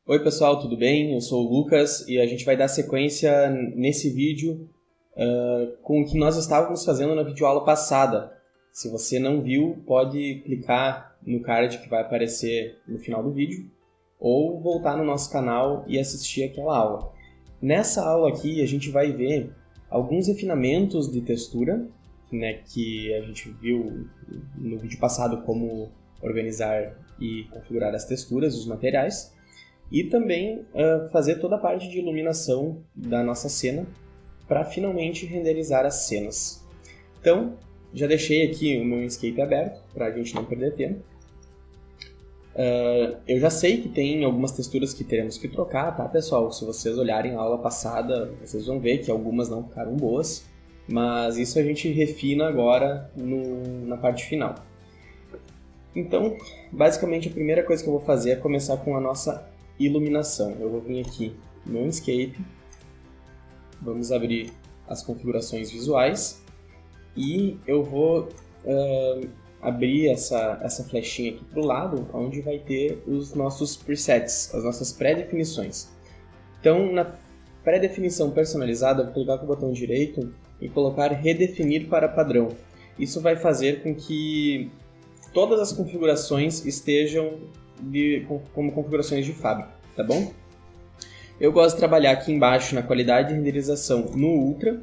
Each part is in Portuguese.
Oi pessoal, tudo bem? Eu sou o Lucas e a gente vai dar sequência nesse vídeo com o que nós estávamos fazendo na videoaula passada. Se você não viu, pode clicar no card que vai aparecer no final do vídeo ou voltar no nosso canal e assistir aquela aula. Nessa aula aqui a gente vai ver alguns refinamentos de textura, né, que a gente viu no vídeo passado, como organizar e configurar as texturas, os materiais. E também fazer toda a parte de iluminação da nossa cena para finalmente renderizar as cenas. Então, já deixei aqui o meu Inkscape aberto para a gente não perder tempo. Eu já sei que tem algumas texturas que teremos que trocar, tá pessoal? Se vocês olharem a aula passada, vocês vão ver que algumas não ficaram boas, mas isso a gente refina agora na parte final. Então, basicamente a primeira coisa que eu vou fazer é começar com a nossa iluminação. Eu vou vir aqui no Inkscape, vamos abrir as configurações visuais e eu vou abrir essa flechinha aqui para o lado, onde vai ter os nossos presets, as nossas pré-definições. Então, na pré-definição personalizada, eu vou clicar com o botão direito e colocar redefinir para padrão. Isso vai fazer com que todas as configurações estejam como configurações de fábrica, tá bom? Eu gosto de trabalhar aqui embaixo na qualidade de renderização no Ultra.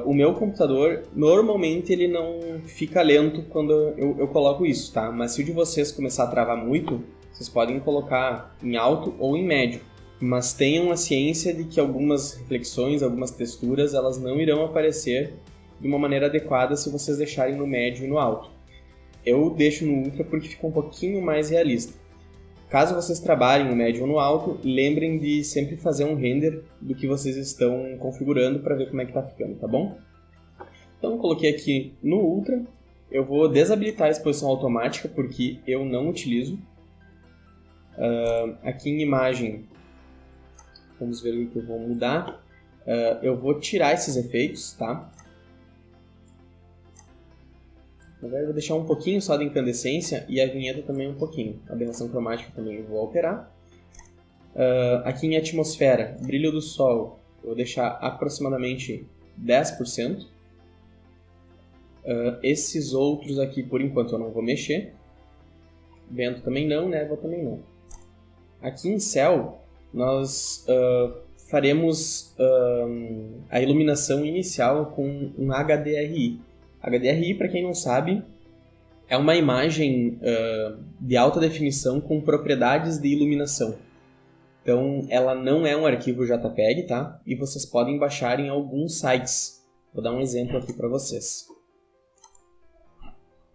O meu computador, normalmente ele não fica lento quando eu coloco isso, tá? Mas se o de vocês começar a travar muito, vocês podem colocar em alto ou em médio. Mas tenham a ciência de que algumas reflexões, algumas texturas, elas não irão aparecer de uma maneira adequada se vocês deixarem no médio e no alto. Eu deixo no Ultra porque fica um pouquinho mais realista. Caso vocês trabalhem no médio ou no alto, lembrem de sempre fazer um render do que vocês estão configurando para ver como é que está ficando, tá bom? Então, coloquei aqui no Ultra. Eu vou desabilitar a exposição automática porque eu não utilizo. Aqui em imagem, vamos ver o que eu vou mudar. Eu vou tirar esses efeitos, tá? Na verdade, eu vou deixar um pouquinho só de incandescência e a vinheta também um pouquinho. A aberração cromática também eu vou alterar. Aqui em atmosfera, brilho do sol, eu vou deixar aproximadamente 10%. Esses outros aqui, por enquanto, eu não vou mexer. Vento também não, névoa também não. Aqui em céu, nós faremos a iluminação inicial com um HDRI. HDRI, para quem não sabe, é uma imagem de alta definição com propriedades de iluminação. Então, ela não é um arquivo JPEG, tá? E vocês podem baixar em alguns sites. Vou dar um exemplo aqui para vocês.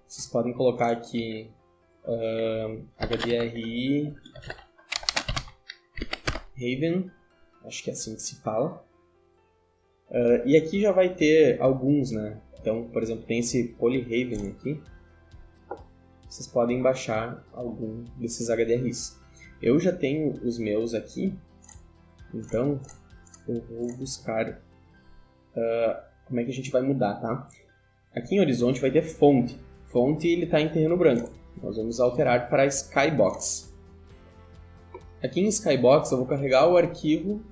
Vocês podem colocar aqui HDRI Raven, acho que é assim que se fala. E aqui já vai ter alguns, né? Então, por exemplo, tem esse Polyhaven aqui. Vocês podem baixar algum desses HDRIs. Eu já tenho os meus aqui, então eu vou buscar como é que a gente vai mudar, tá? Aqui em horizonte vai ter fonte. Fonte ele está em terreno branco. Nós vamos alterar para Skybox. Aqui em Skybox eu vou carregar o arquivo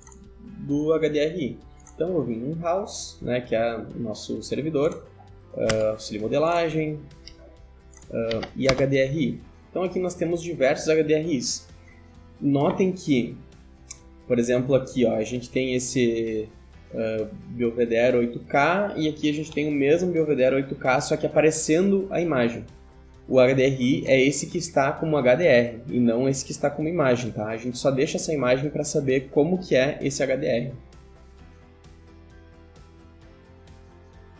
do HDRI. Então eu vim em House, né, que é o nosso servidor, auxílio modelagem e HDRI. Então aqui nós temos diversos HDRIs. Notem que, por exemplo, aqui ó, a gente tem esse Belvedere 8K e aqui a gente tem o mesmo Belvedere 8K, só que aparecendo a imagem. O HDRI é esse que está como HDR e não esse que está como imagem, tá? A gente só deixa essa imagem para saber como que é esse HDR.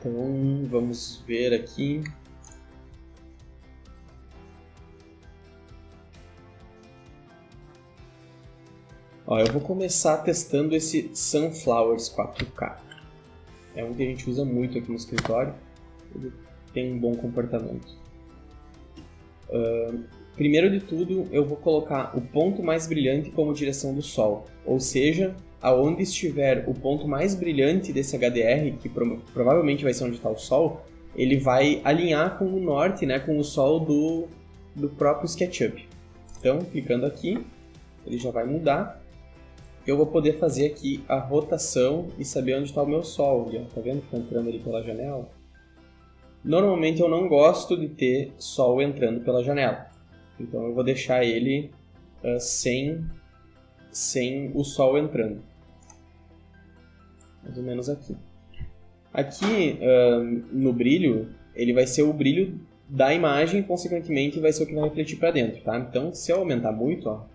Então, vamos ver aqui. Ó, eu vou começar testando esse Sunflowers 4K. É um que a gente usa muito aqui no escritório. Ele tem um bom comportamento. Primeiro de tudo, eu vou colocar o ponto mais brilhante como direção do sol. Ou seja, aonde estiver o ponto mais brilhante desse HDR, que provavelmente vai ser onde está o Sol, ele vai alinhar com o norte, né, com o Sol do próprio SketchUp. Então, clicando aqui, ele já vai mudar. Eu vou poder fazer aqui a rotação e saber onde está o meu sol. Tá vendo que está entrando ali pela janela? Normalmente eu não gosto de ter sol entrando pela janela. Então eu vou deixar ele sem o sol entrando. Mais ou menos aqui. Aqui no brilho, ele vai ser o brilho da imagem, consequentemente vai ser o que vai refletir para dentro, tá? Então se eu aumentar muito, ó,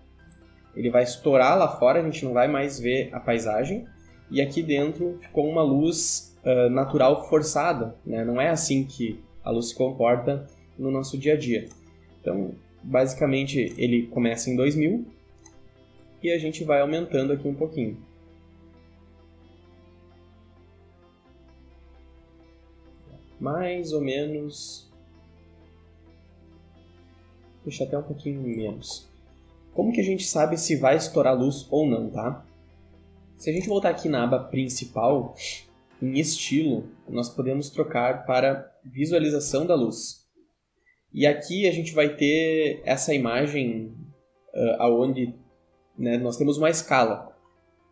ele vai estourar lá fora, a gente não vai mais ver a paisagem. E aqui dentro ficou uma luz natural forçada, né? Não é assim que a luz se comporta no nosso dia a dia. Então, basicamente, ele começa em 2000 e a gente vai aumentando aqui um pouquinho. Mais ou menos... Deixa até um pouquinho menos. Como que a gente sabe se vai estourar luz ou não, tá? Se a gente voltar aqui na aba principal, em estilo, nós podemos trocar para visualização da luz. E aqui a gente vai ter essa imagem onde nós temos uma escala.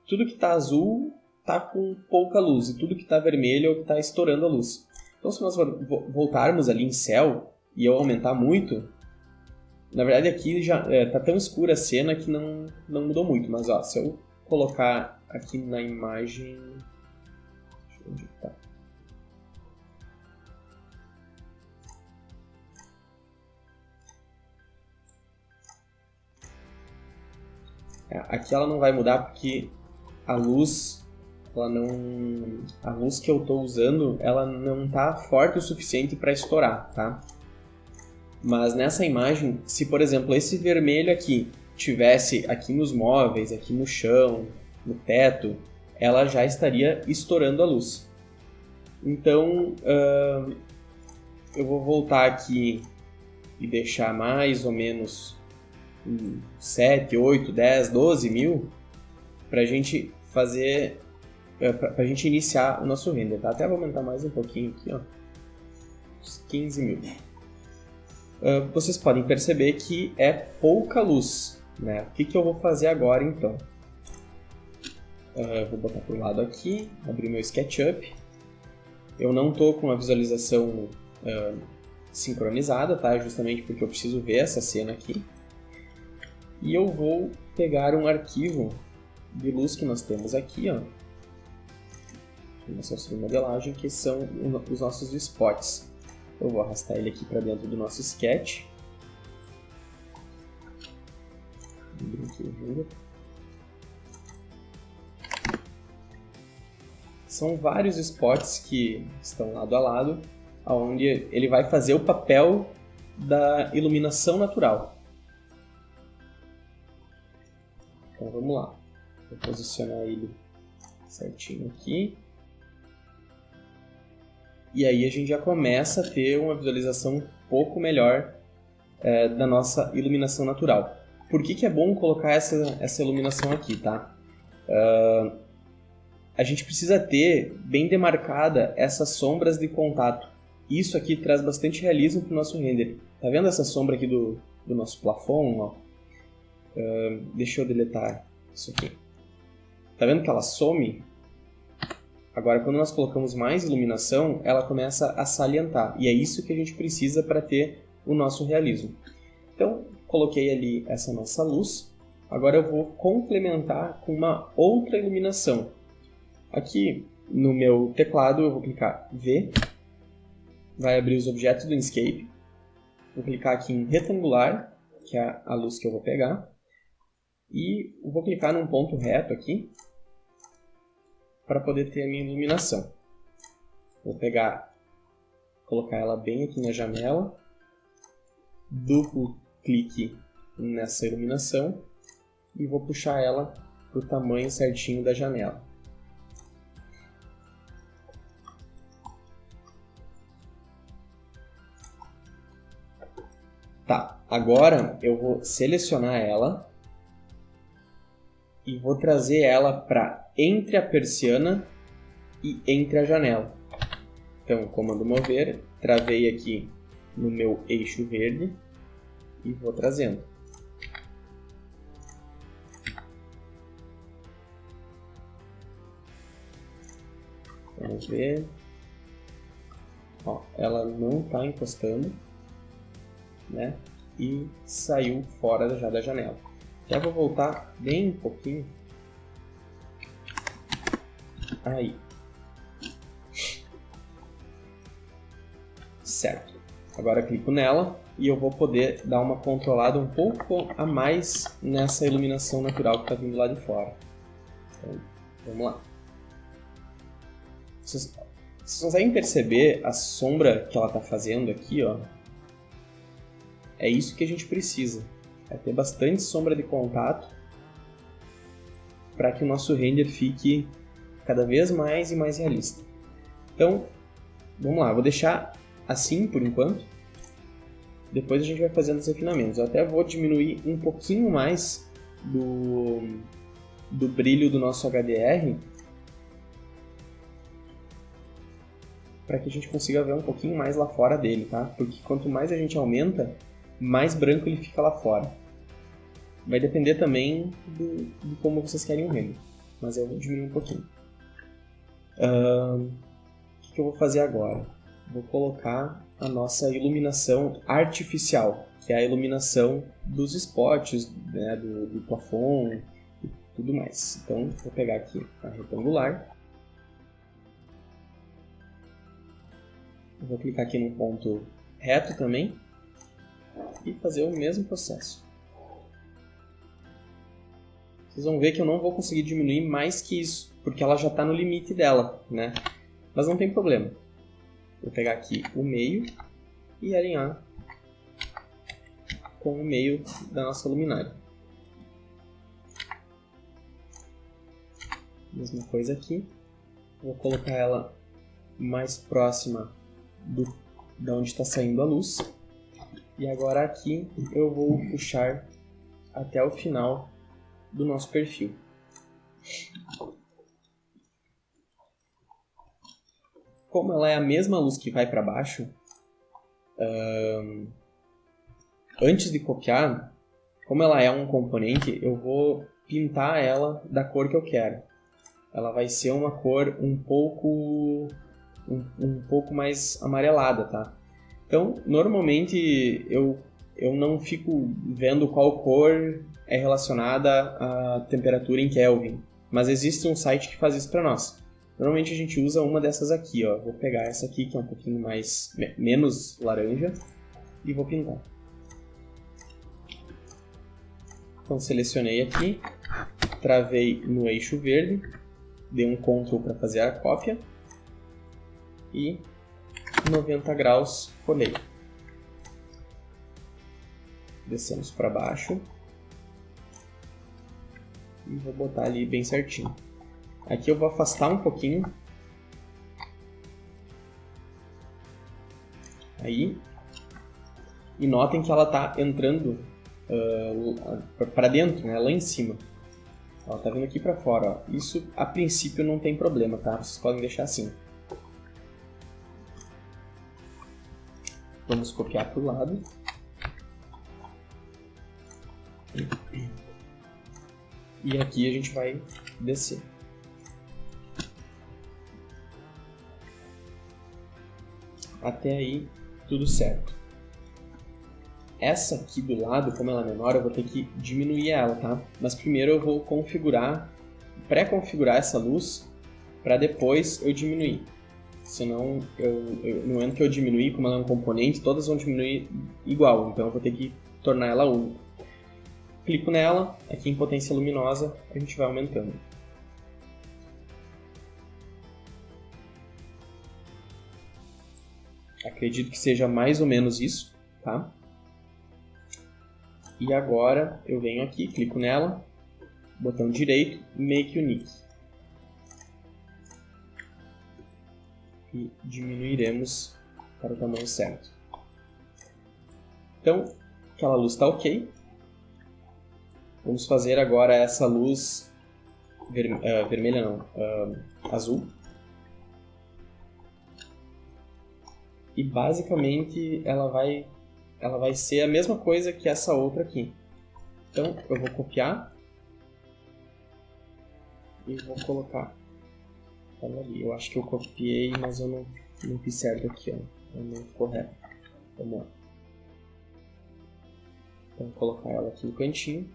Tudo que está azul está com pouca luz e tudo que está vermelho é o que está estourando a luz. Então se nós voltarmos ali em céu e eu aumentar muito, na verdade aqui já está tão escura a cena que não mudou muito. Mas ó, se eu colocar aqui na imagem... Deixa eu ver onde está. Aqui ela não vai mudar porque a luz que eu estou usando, ela não está forte o suficiente para estourar, tá? Mas nessa imagem, se por exemplo esse vermelho aqui tivesse aqui nos móveis, aqui no chão, no teto, ela já estaria estourando a luz. Então eu vou voltar aqui e deixar mais ou menos 7, 8, 10, 12 mil para a gente fazer, para a gente iniciar o nosso render, tá? Até vou aumentar mais um pouquinho aqui, ó, 15 mil. Vocês podem perceber que é pouca luz, né? O que eu vou fazer agora então? Vou botar para o lado aqui, abrir meu SketchUp. Eu não estou com a visualização sincronizada, tá? Justamente porque eu preciso ver essa cena aqui. E eu vou pegar um arquivo de luz que nós temos aqui, ó, nossa modelagem, que são os nossos spots. Eu vou arrastar ele aqui para dentro do nosso sketch. São vários spots que estão lado a lado, onde ele vai fazer o papel da iluminação natural. Então vamos lá, vou posicionar ele certinho aqui. E aí a gente já começa a ter uma visualização um pouco melhor da nossa iluminação natural. Por que é bom colocar essa iluminação aqui, tá? A gente precisa ter bem demarcada essas sombras de contato. Isso aqui traz bastante realismo para o nosso render. Tá vendo essa sombra aqui do nosso plafond? Ó? Deixa eu deletar isso aqui. Tá vendo que ela some? Agora, quando nós colocamos mais iluminação, ela começa a salientar. E é isso que a gente precisa para ter o nosso realismo. Então, coloquei ali essa nossa luz. Agora eu vou complementar com uma outra iluminação. Aqui no meu teclado eu vou clicar V. Vai abrir os objetos do Inkscape. Vou clicar aqui em retangular, que é a luz que eu vou pegar. E vou clicar num ponto reto aqui para poder ter a minha iluminação. Vou colocar ela bem aqui na janela, duplo clique nessa iluminação e vou puxar ela para o tamanho certinho da janela. Tá, agora eu vou selecionar ela e vou trazer ela para entre a persiana e entre a janela. Então, comando mover, travei aqui no meu eixo verde e vou trazendo. Vamos ver. Ó, ela não está encostando, né? E saiu fora já da janela. Já vou voltar bem um pouquinho. Aí. Certo. Agora clico nela e eu vou poder dar uma controlada um pouco a mais nessa iluminação natural que está vindo lá de fora. Então, vamos lá. Vocês conseguem perceber a sombra que ela está fazendo aqui, ó? É isso que a gente precisa. É ter bastante sombra de contato para que o nosso render fique cada vez mais e mais realista. Então, vamos lá. Vou deixar assim por enquanto. Depois a gente vai fazendo os refinamentos. Eu até vou diminuir um pouquinho mais do brilho do nosso HDR para que a gente consiga ver um pouquinho mais lá fora dele, tá? Porque quanto mais a gente aumenta, mais branco ele fica lá fora. Vai depender também de como vocês querem o render, mas eu vou diminuir um pouquinho. O que eu vou fazer agora? Vou colocar a nossa iluminação artificial, que é a iluminação dos spots, né, do plafond e tudo mais. Então, vou pegar aqui a retangular. Vou clicar aqui no ponto reto também e fazer o mesmo processo. Vocês vão ver que eu não vou conseguir diminuir mais que isso, porque ela já está no limite dela, né? Mas não tem problema. Vou pegar aqui o meio e alinhar com o meio da nossa luminária. Mesma coisa aqui. Vou colocar ela mais próxima de onde está saindo a luz. E agora aqui eu vou puxar até o final do nosso perfil. Como ela é a mesma luz que vai para baixo, antes de copiar, como ela é um componente, eu vou pintar ela da cor que eu quero. Ela vai ser uma cor um pouco mais amarelada, tá? Então, normalmente eu não fico vendo qual cor é relacionada à temperatura em Kelvin, mas existe um site que faz isso para nós. Normalmente a gente usa uma dessas aqui, ó. Vou pegar essa aqui que é um pouquinho menos laranja e vou pintar. Então selecionei aqui, travei no eixo verde, dei um Ctrl para fazer a cópia e 90 graus colei. Descemos para baixo e vou botar ali bem certinho. Aqui eu vou afastar um pouquinho. Aí. E notem que ela está entrando para dentro, né? Lá em cima. Ela está vindo aqui para fora. Ó. Isso a princípio não tem problema, tá? Vocês podem deixar assim. Vamos copiar para o lado. E aqui a gente vai descer. Até aí, tudo certo. Essa aqui do lado, como ela é menor, eu vou ter que diminuir ela, tá? Mas primeiro eu vou pré-configurar essa luz para depois eu diminuir. Senão, no momento que eu diminuir, como ela é um componente, todas vão diminuir igual. Então eu vou ter que tornar ela única. Clico nela, aqui em potência luminosa, a gente vai aumentando. Acredito que seja mais ou menos isso, tá? E agora eu venho aqui, clico nela, botão direito, Make Unique. E diminuiremos para o tamanho certo. Então, aquela luz está ok. Vamos fazer agora essa luz vermelha não, azul. E basicamente ela vai ser a mesma coisa que essa outra aqui. Então eu vou copiar e vou colocar Tava ali. Eu acho que eu copiei, mas eu não fiz certo aqui, ó. Não ficou reto. Vamos lá. Então, vou colocar ela aqui no cantinho.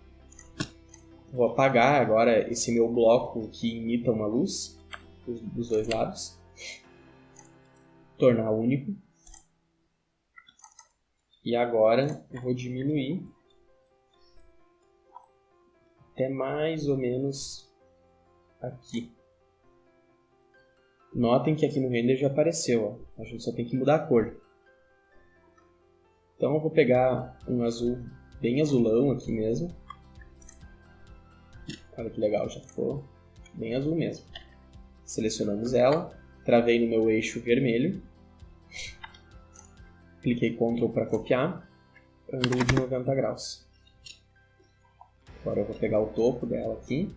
Vou apagar agora esse meu bloco que imita uma luz dos dois lados. Tornar único. E agora eu vou diminuir até mais ou menos aqui. Notem que aqui no render já apareceu, ó. A gente só tem que mudar a cor. Então eu vou pegar um azul bem azulão aqui mesmo. Olha que legal, já ficou bem azul mesmo. Selecionamos ela, travei no meu eixo vermelho. Cliquei Ctrl para copiar, ângulo de 90 graus. Agora eu vou pegar o topo dela aqui.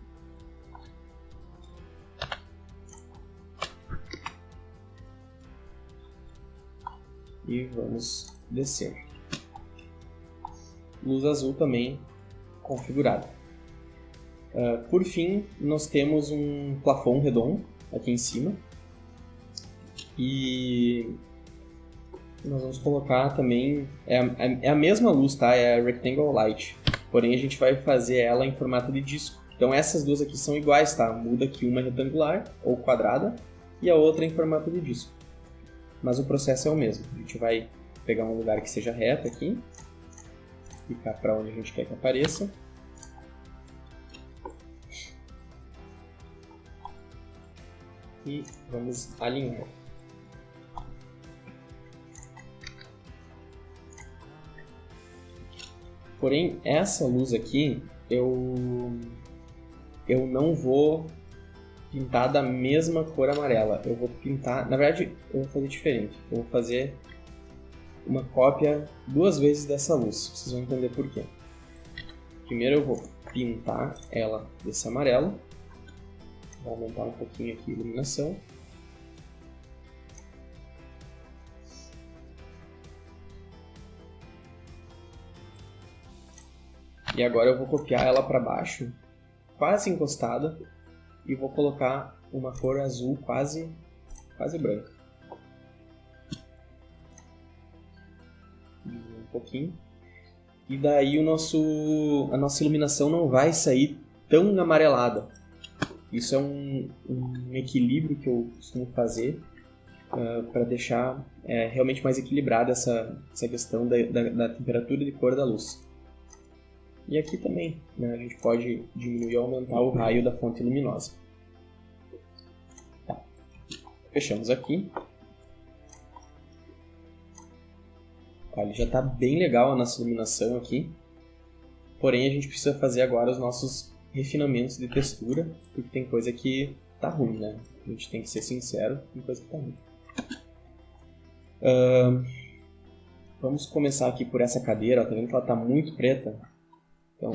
E vamos descer. Luz azul também configurada. Por fim, nós temos um plafond redondo aqui em cima. E nós vamos colocar também... É a mesma luz, tá? É a Rectangle Light. Porém, a gente vai fazer ela em formato de disco. Então, essas duas aqui são iguais, tá? Muda que uma é retangular ou quadrada e a outra é em formato de disco. Mas o processo é o mesmo. A gente vai pegar um lugar que seja reto aqui. Clicar para onde a gente quer que apareça. E vamos alinhar. Porém, essa luz aqui, eu não vou pintar da mesma cor amarela. Eu vou pintar... Na verdade, eu vou fazer diferente. Eu vou fazer uma cópia 2 vezes dessa luz. Vocês vão entender por quê. Primeiro eu vou pintar ela desse amarelo. Vou aumentar um pouquinho aqui a iluminação. E agora eu vou copiar ela para baixo, quase encostada, e vou colocar uma cor azul quase branca. Um pouquinho. E daí a nossa iluminação não vai sair tão amarelada. Isso é um equilíbrio que eu costumo fazer para deixar realmente mais equilibrada essa questão da temperatura e de cor da luz. E aqui também, né, a gente pode diminuir e aumentar o raio da fonte luminosa. Tá. Fechamos aqui. Olha, já está bem legal a nossa iluminação aqui. Porém, a gente precisa fazer agora os nossos refinamentos de textura, porque tem coisa que tá ruim, né? A gente tem que ser sincero, tem coisa que tá ruim. Vamos começar aqui por essa cadeira, ó, tá vendo que ela está muito preta? Então,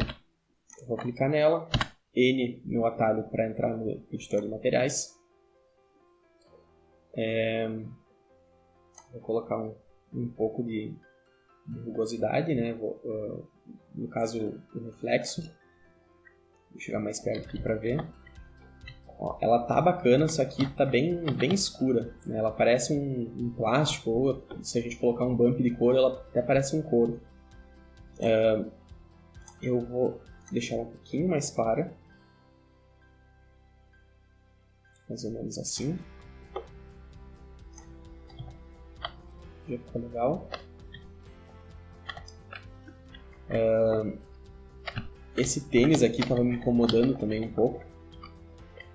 eu vou clicar nela, N, meu atalho para entrar no editor de materiais. Vou colocar um pouco de rugosidade, né? No caso, o reflexo. Vou chegar mais perto aqui para ver. Ó, ela tá bacana, só que tá bem escura, né? Ela parece um plástico, ou se a gente colocar um bump de couro, ela até parece um couro. Eu vou deixar ela um pouquinho mais clara. Mais ou menos assim. Já ficou legal. Esse tênis aqui estava me incomodando também um pouco.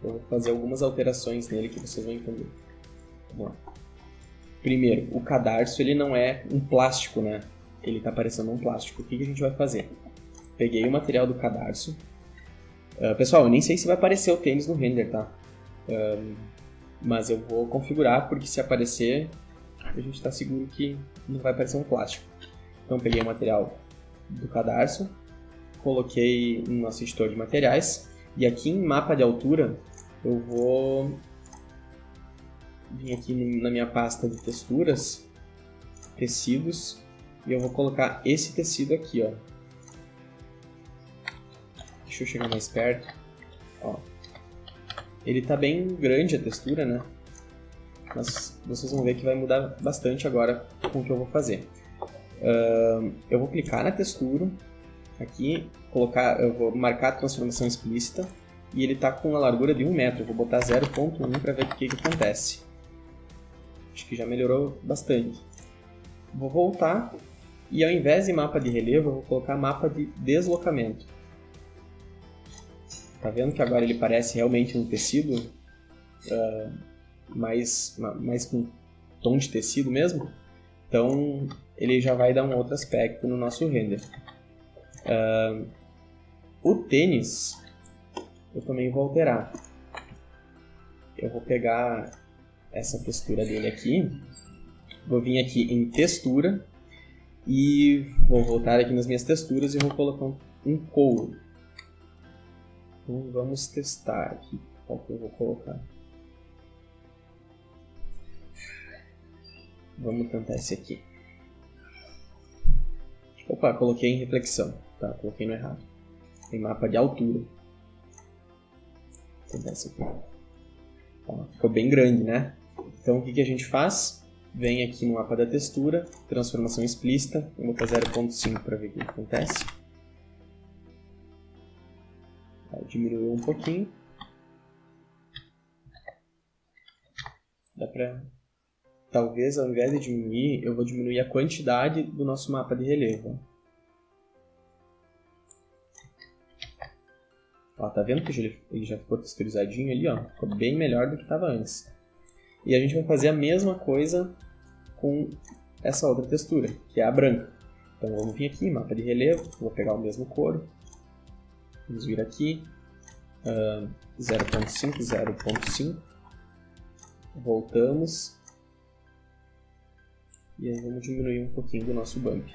Eu vou fazer algumas alterações nele que vocês vão entender. Vamos lá. Primeiro, o cadarço ele não é um plástico, né? Ele está parecendo um plástico. O que a gente vai fazer? Peguei o material do cadarço. Pessoal, eu nem sei se vai aparecer o tênis no render, tá? Mas eu vou configurar, porque se aparecer, a gente está seguro que não vai aparecer um plástico. Então, peguei o material do cadarço, coloquei no nosso editor de materiais, e aqui em mapa de altura, eu vou vir aqui na minha pasta de texturas, tecidos, e eu vou colocar esse tecido aqui, ó. Deixa eu chegar mais perto. Ó. Ele tá bem grande a textura, né? Mas vocês vão ver que vai mudar bastante agora com o que eu vou fazer. Eu vou clicar na textura, aqui, eu vou marcar a transformação explícita, e ele está com uma largura de 1 metro. Eu vou botar 0.1 para ver o que acontece. Acho que já melhorou bastante. Vou voltar, e ao invés de mapa de relevo, eu vou colocar mapa de deslocamento. Tá vendo que agora ele parece realmente um tecido mais com tom de tecido mesmo? Então ele já vai dar um outro aspecto no nosso render. O tênis eu também vou alterar. Eu vou pegar essa textura dele aqui, vou vir aqui em textura e vou voltar aqui nas minhas texturas e vou colocar um couro. Então vamos testar aqui qual que eu vou colocar. Vamos tentar esse aqui. Opa, coloquei em reflexão. Tá, coloquei no errado. Tem mapa de altura. Vou tentar esse aqui. Ó, ficou bem grande, né? Então o que a gente faz? Vem aqui no mapa da textura, transformação explícita. Vou botar 0.5 para ver o que acontece. Diminuiu um pouquinho. Dá pra... Talvez, ao invés de diminuir, eu vou diminuir a quantidade do nosso mapa de relevo. Ó, tá vendo que ele já ficou texturizadinho ali, ó? Ficou bem melhor do que estava antes. E a gente vai fazer a mesma coisa com essa outra textura, que é a branca. Então vamos vir aqui, mapa de relevo, vou pegar o mesmo couro. Vamos vir aqui, 0.5, 0.5. Voltamos. E aí vamos diminuir um pouquinho do nosso bump.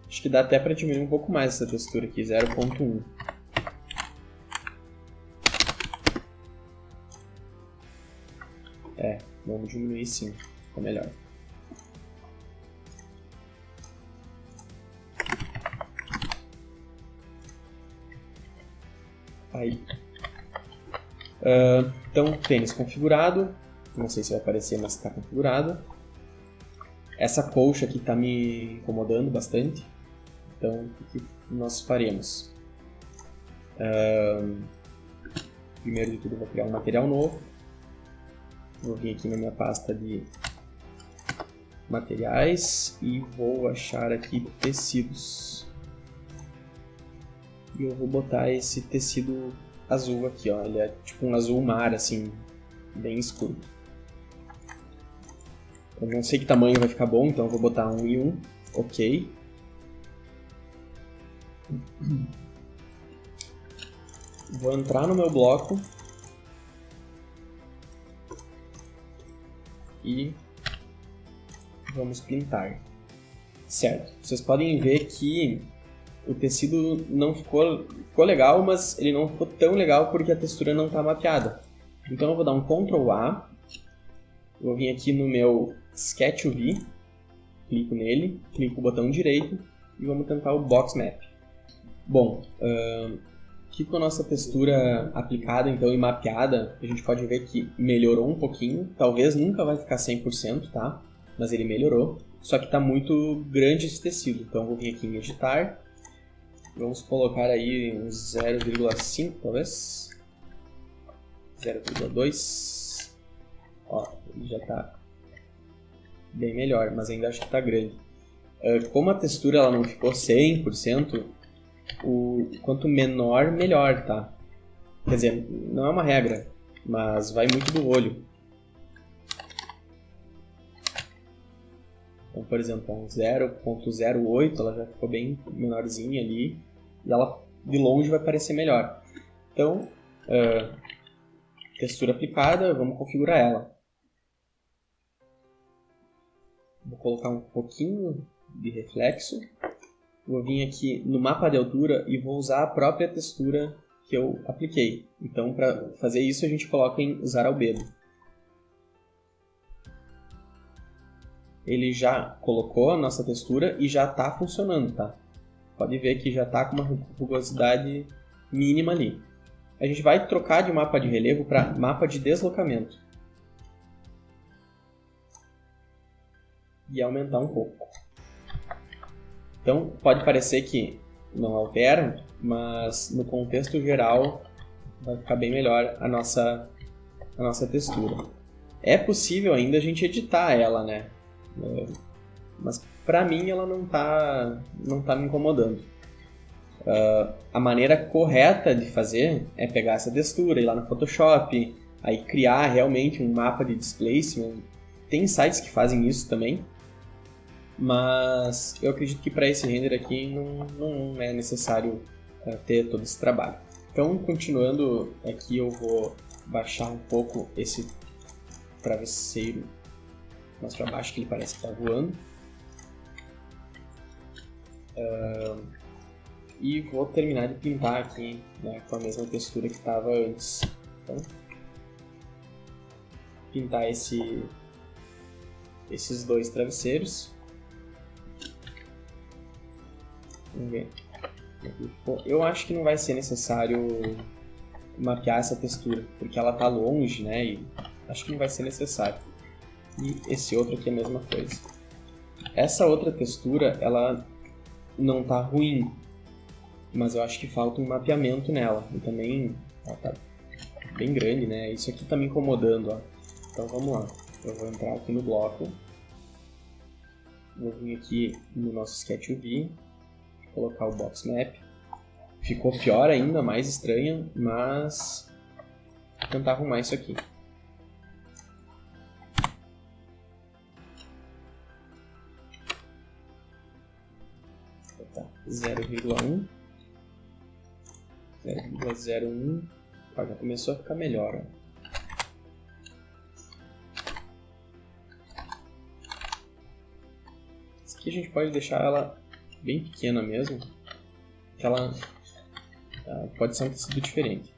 Acho que dá até para diminuir um pouco mais essa textura aqui, 0.1. Vamos diminuir sim, ficou melhor. Aí. Então, tênis configurado. Não sei se vai aparecer, mas está configurado. Essa colcha aqui está me incomodando bastante. Então, o que nós faremos? Primeiro de tudo, eu vou criar um material novo. Vou vir aqui na minha pasta de materiais e vou achar aqui tecidos. E eu vou botar esse tecido azul aqui, ó. Ele é tipo um azul mar, assim, bem escuro. Eu não sei que tamanho vai ficar bom, então eu vou botar 1 e 1. Ok. Vou entrar no meu bloco. E vamos pintar. Certo. Vocês podem ver que o tecido não ficou legal, mas ele não ficou tão legal porque a textura não está mapeada. Então eu vou dar um Ctrl A, vou vir aqui no meu Sketch UV, clico nele, clico o botão direito e vamos tentar o Box Map. Bom, aqui com a nossa textura aplicada então e mapeada, a gente pode ver que melhorou um pouquinho, talvez nunca vai ficar 100%, tá? Mas ele melhorou, só que está muito grande esse tecido, então eu vou vir aqui em editar. Vamos colocar aí uns 0,5 talvez, 0,2, ó, ele já está bem melhor, mas ainda acho que está grande. Como a textura ela não ficou 100%, quanto menor, melhor, tá? Quer dizer, não é uma regra, mas vai muito do olho. Então, por exemplo, um 0.08, ela já ficou bem menorzinha ali, e ela de longe vai parecer melhor. Então, textura aplicada, vamos configurar ela. Vou colocar um pouquinho de reflexo. Vou vir aqui no mapa de altura e vou usar a própria textura que eu apliquei. Então, para fazer isso, a gente coloca em usar albedo. Ele já colocou a nossa textura e já está funcionando, tá? pode ver que já está com uma rugosidade mínima ali. A gente vai trocar de mapa de relevo para mapa de deslocamento. E aumentar um pouco. Então, pode parecer que não altera, mas no contexto geral vai ficar bem melhor a nossa textura. É possível ainda a gente editar ela, né? Mas pra mim ela não tá me incomodando. A maneira correta de fazer é pegar essa textura, ir lá no Photoshop, aí criar realmente um mapa de displacement. Tem sites que fazem isso também, mas eu acredito que para esse render aqui não é necessário ter todo esse trabalho. Então, continuando aqui, eu vou baixar um pouco esse travesseiro mais para baixo, que ele parece que está voando. E vou terminar de pintar aqui, né, com a mesma textura que estava antes. Então, pintar esses dois travesseiros. Vamos ver. Eu acho que não vai ser necessário mapear essa textura, porque ela está longe, né? E acho que não vai ser necessário. E esse outro aqui é a mesma coisa. Essa outra textura, ela não está ruim, mas eu acho que falta um mapeamento nela. E também ela tá bem grande, né? Isso aqui tá me incomodando, ó. Então vamos lá. Eu vou entrar aqui no bloco. Vou vir aqui no nosso Sketch UV, colocar o Box Map. Ficou pior ainda, mais estranha, mas vou tentar arrumar isso aqui. Tá, 0,1. 0,01. Já começou a ficar melhor, ó. Essa aqui a gente pode deixar ela bem pequena mesmo, que ela pode ser um tecido diferente.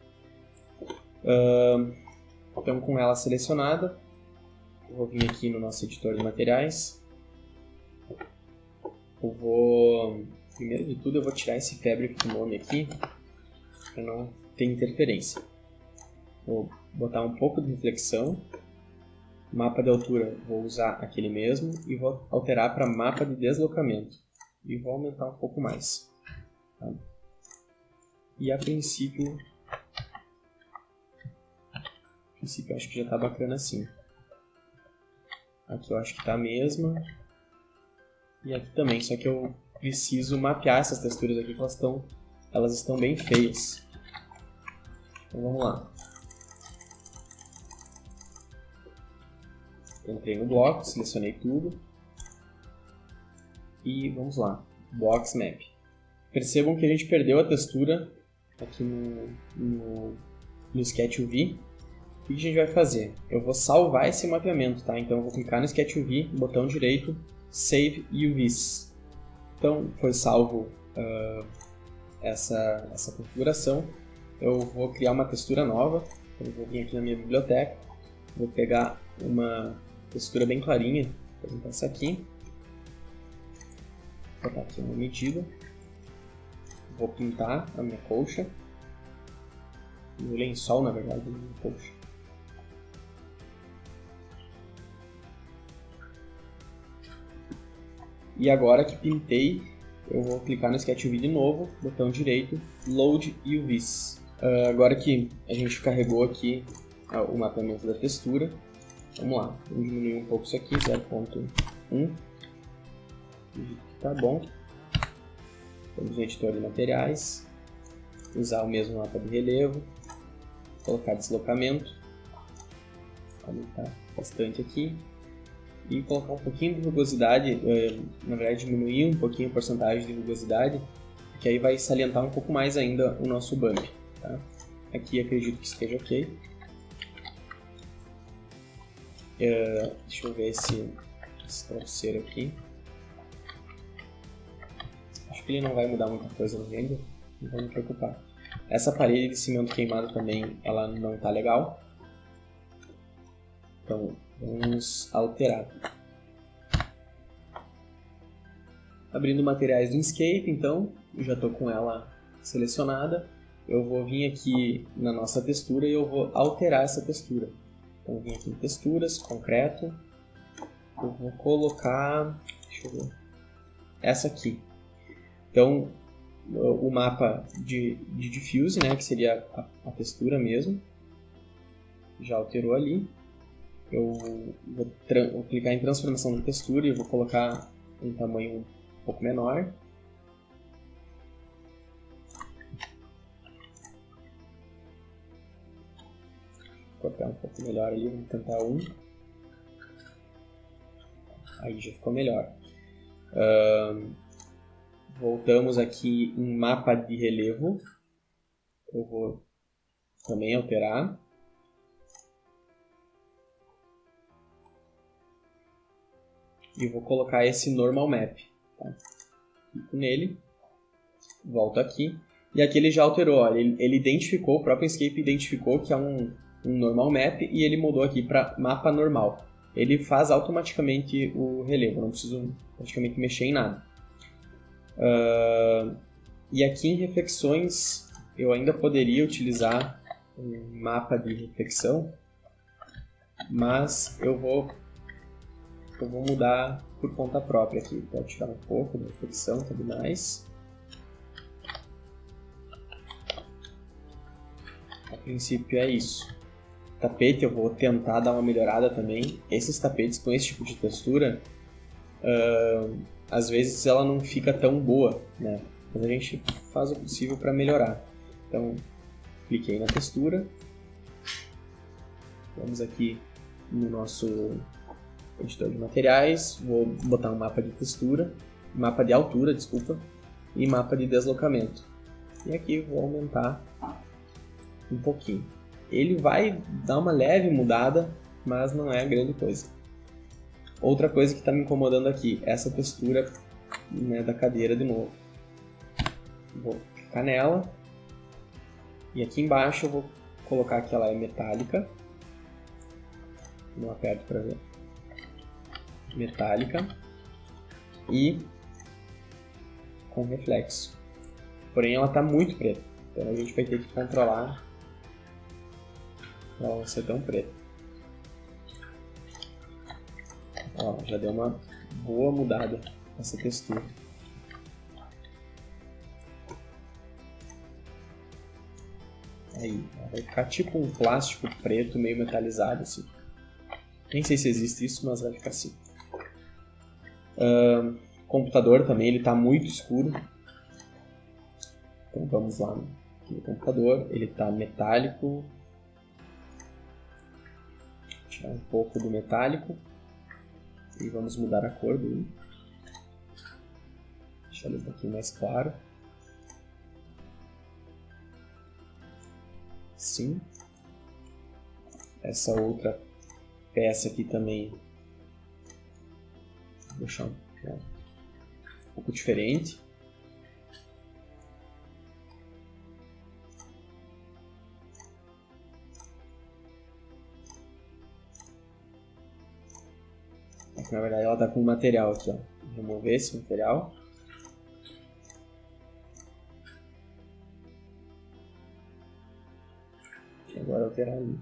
Então, com ela selecionada, eu vou vir aqui no nosso editor de materiais. Primeiro de tudo, eu vou tirar esse Fabric Nome aqui, para não ter interferência. Vou botar um pouco de reflexão. Mapa de altura, vou usar aquele mesmo e vou alterar para mapa de deslocamento. E vou aumentar um pouco mais. Tá? E a princípio eu acho que já está bacana assim. Aqui eu acho que está a mesma. E aqui também, só que eu preciso mapear essas texturas aqui, que elas estão bem feias. Então vamos lá. Entrei no bloco, selecionei tudo. E vamos lá. Box Map. Percebam que a gente perdeu a textura aqui no Sketch UV. O que a gente vai fazer? Eu vou salvar esse mapeamento, tá? Então eu vou clicar no Sketch UV, botão direito, Save UVs. Então foi salvo essa configuração. Eu vou criar uma textura nova. Então, eu vou vir aqui na minha biblioteca, vou pegar uma textura bem clarinha, por exemplo essa aqui. Vou botar aqui uma medida. Vou pintar a minha colcha. O lençol, na verdade, da minha colcha. E agora que pintei, eu vou clicar no Sketch UV de novo, botão direito, Load UVs. Agora que a gente carregou aqui o mapeamento da textura, vamos lá, vamos diminuir um pouco isso aqui, 0.1. Tá bom. Vamos no editor de materiais, usar o mesmo mapa de relevo, colocar deslocamento, aumentar bastante aqui. E colocar um pouquinho de rugosidade, na verdade diminuir um pouquinho a porcentagem de rugosidade, que aí vai salientar um pouco mais ainda o nosso bump. Tá? Aqui acredito que esteja ok. Deixa eu ver esse travesseiro aqui. Acho que ele não vai mudar muita coisa no render, não vou me preocupar. Essa parede de cimento queimado também, ela não está legal. Então, vamos alterar. Abrindo materiais do Inkscape, então, eu já estou com ela selecionada. Eu vou vir aqui na nossa textura e eu vou alterar essa textura. Então, eu vim aqui em texturas, concreto. Eu vou colocar, deixa eu ver, essa aqui. Então, o mapa de diffuse, né, que seria a textura mesmo, já alterou ali. Eu vou clicar em transformação de textura e eu vou colocar um tamanho um pouco menor. Vou cortar um pouco melhor ali, vamos tentar um. Aí já ficou melhor. Voltamos aqui em mapa de relevo. Eu vou também alterar. E vou colocar esse normal map. Tá? Clico nele. Volto aqui. E aqui ele já alterou. Ó, ele identificou, o próprio Inkscape identificou que é um normal map e ele mudou aqui para mapa normal. Ele faz automaticamente o relevo, não preciso praticamente mexer em nada. E aqui em reflexões eu ainda poderia utilizar um mapa de reflexão, mas eu vou mudar por conta própria aqui. Vou tirar um pouco da reflexão, tudo mais. A princípio é isso. Tapete eu vou tentar dar uma melhorada também. Esses tapetes com esse tipo de textura, às vezes ela não fica tão boa, né? Mas a gente faz o possível para melhorar. Então, cliquei na textura. Vamos aqui no nosso editor de materiais. Vou botar um mapa de textura, mapa de altura, desculpa, e mapa de deslocamento. E aqui vou aumentar um pouquinho. Ele vai dar uma leve mudada, mas não é grande coisa. Outra coisa que está me incomodando aqui, essa textura, né, da cadeira de novo. Vou clicar nela. E aqui embaixo eu vou colocar que ela é metálica. Não aperto para ver. Metálica. E com reflexo. Porém ela está muito preta. Então a gente vai ter que controlar para ela não ser tão preta. Ó, já deu uma boa mudada essa textura. Aí, vai ficar tipo um plástico preto meio metalizado assim. Nem sei se existe isso, mas vai ficar assim. Computador também, ele está muito escuro. Então vamos lá no computador, ele está metálico. Vou tirar um pouco do metálico. E vamos mudar a cor dele. Deixar ele um pouquinho mais claro. Sim. Essa outra peça aqui também. Vou deixar um pouco diferente. Na verdade ela está com um material aqui, ó. Vou remover esse material. E agora alterar ali.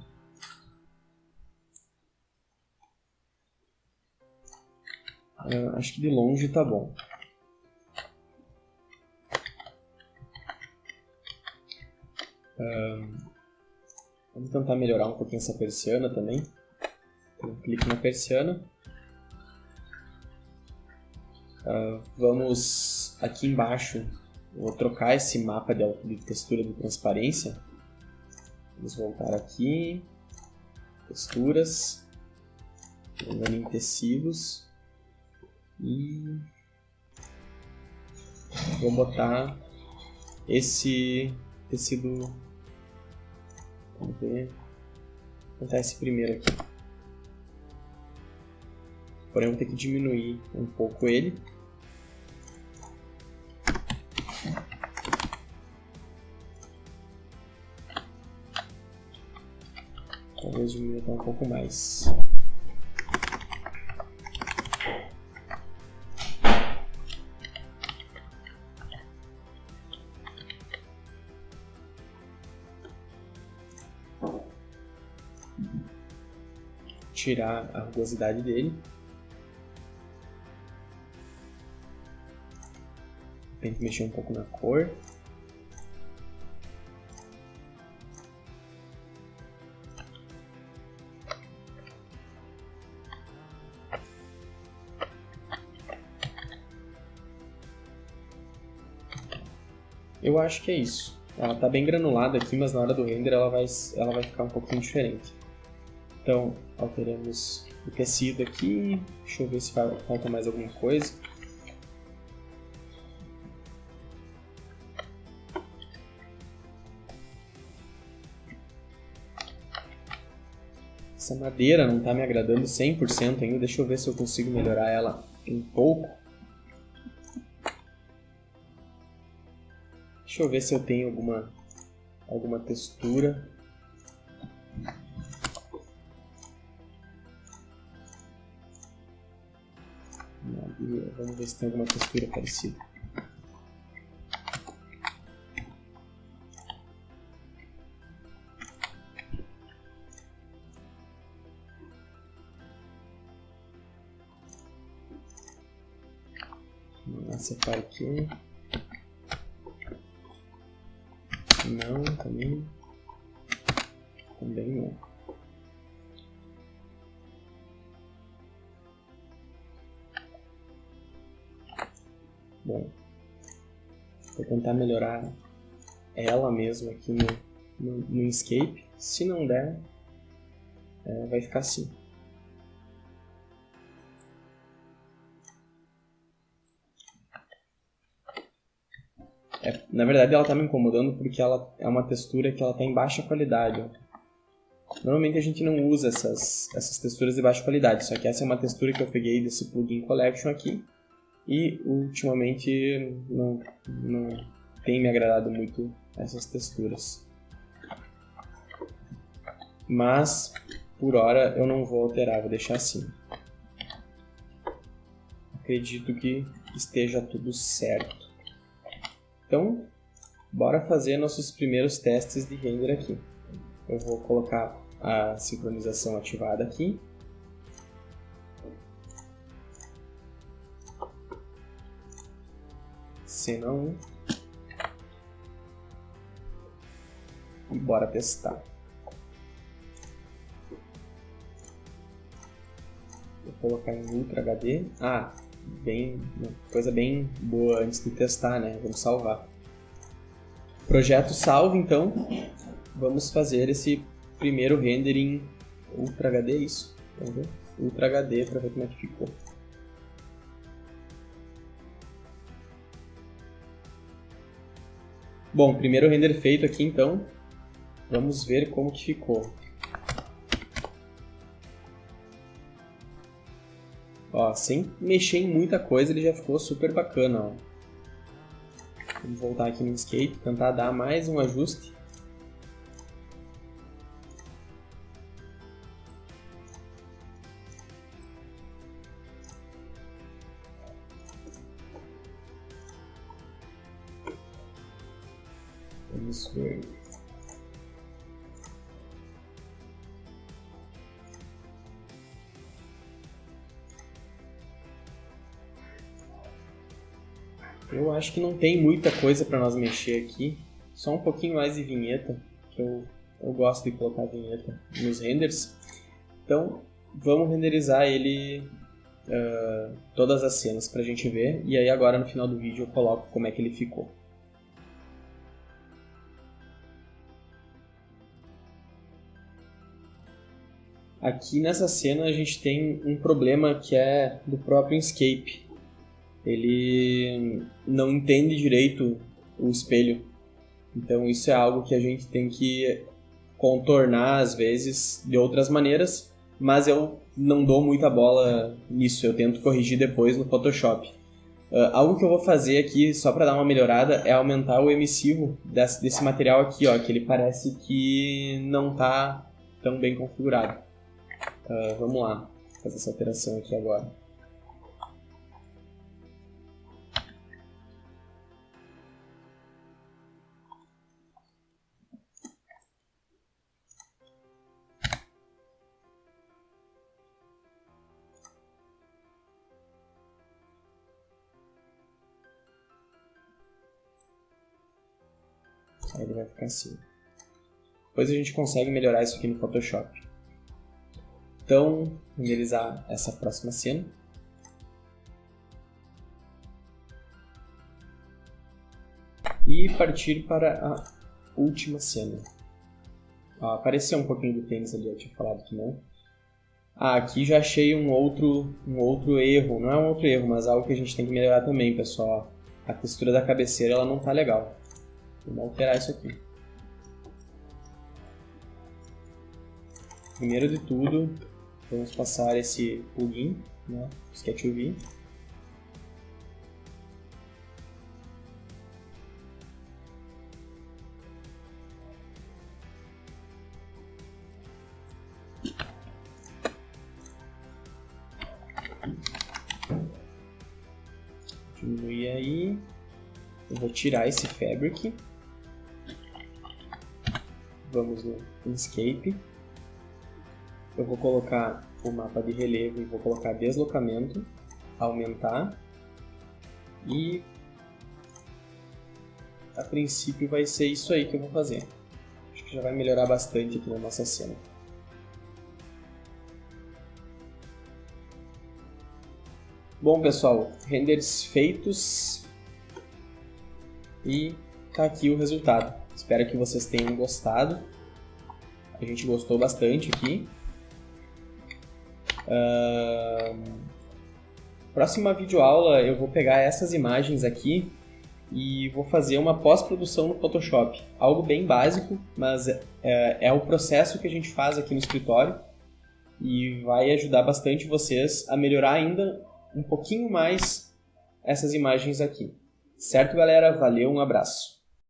Acho que de longe tá bom. Vamos tentar melhorar um pouquinho essa persiana também. Então, clique na persiana. Vamos aqui embaixo, vou trocar esse mapa de textura de transparência. Vamos voltar aqui, texturas, vamos em tecidos e vou botar esse tecido, vamos ver, vou botar esse primeiro aqui. Porém, eu vou ter que diminuir um pouco ele. Talvez diminuir até um pouco mais. tirar a rugosidade dele. Tem que mexer um pouco na cor. Eu acho que é isso. Ela está bem granulada aqui, mas na hora do render ela vai ficar um pouquinho diferente. Então, alteramos o tecido aqui. Deixa eu ver se falta mais alguma coisa. Essa madeira não está me agradando 100% ainda. Deixa eu ver se eu consigo melhorar ela um pouco. Deixa eu ver se eu tenho alguma textura. Vamos ver se tem alguma textura parecida. Vamos lá, separa aqui. Não, também não. Bom, vou tentar melhorar ela mesmo aqui no Inkscape. Se não der, vai ficar assim. Na verdade ela está me incomodando porque ela é uma textura que ela está em baixa qualidade. Ó. Normalmente a gente não usa essas texturas de baixa qualidade, só que essa é uma textura que eu peguei desse plugin Collection aqui e ultimamente não tem me agradado muito essas texturas. Mas por hora eu não vou alterar, vou deixar assim. Acredito que esteja tudo certo. Então, bora fazer nossos primeiros testes de render aqui. Eu vou colocar a sincronização ativada aqui. Cena 1. E bora testar. Vou colocar em Ultra HD. Coisa bem boa antes de testar, né? Vamos salvar. Projeto salvo, então. Vamos fazer esse primeiro render em Ultra HD, isso? Vamos ver? Ultra HD para ver como é que ficou. Bom, primeiro render feito aqui, então. Vamos ver como que ficou. Ó, sem mexer em muita coisa, ele já ficou super bacana, ó. Vamos voltar aqui no Inkscape, tentar dar mais um ajuste. Vamos ver. Eu acho que não tem muita coisa para nós mexer aqui. Só um pouquinho mais de vinheta, que eu gosto de colocar vinheta nos renders. Então, vamos renderizar ele, todas as cenas pra gente ver. E aí agora no final do vídeo eu coloco como é que ele ficou. Aqui nessa cena a gente tem um problema que é do próprio Inkscape. Ele não entende direito o espelho. Então isso é algo que a gente tem que contornar às vezes de outras maneiras, mas eu não dou muita bola nisso, eu tento corrigir depois no Photoshop. Algo que eu vou fazer aqui, só para dar uma melhorada, é aumentar o emissivo desse material aqui, ó, que ele parece que não está tão bem configurado. Vamos lá, fazer essa alteração aqui agora. Ele vai ficar assim. Depois a gente consegue melhorar isso aqui no Photoshop. Então, renderizar essa próxima cena. E partir para a última cena. Apareceu um pouquinho do tênis ali, eu tinha falado que não. Aqui já achei um outro erro. Não é um outro erro, mas algo que a gente tem que melhorar também, pessoal. A textura da cabeceira ela não tá legal. Vamos alterar isso aqui. Primeiro de tudo, vamos passar esse plugin, né, Sketch UV. Diminuir aí. Eu vou tirar esse Fabric. Vamos no Inkscape. Eu vou colocar o mapa de relevo e vou colocar deslocamento, aumentar. E a princípio vai ser isso aí que eu vou fazer. Acho que já vai melhorar bastante aqui na nossa cena. Bom, pessoal, renders feitos e tá aqui o resultado. Espero que vocês tenham gostado. A gente gostou bastante aqui. Próxima videoaula eu vou pegar essas imagens aqui e vou fazer uma pós-produção no Photoshop. Algo bem básico, mas é o processo que a gente faz aqui no escritório e vai ajudar bastante vocês a melhorar ainda um pouquinho mais essas imagens aqui. Certo, galera? Valeu, um abraço!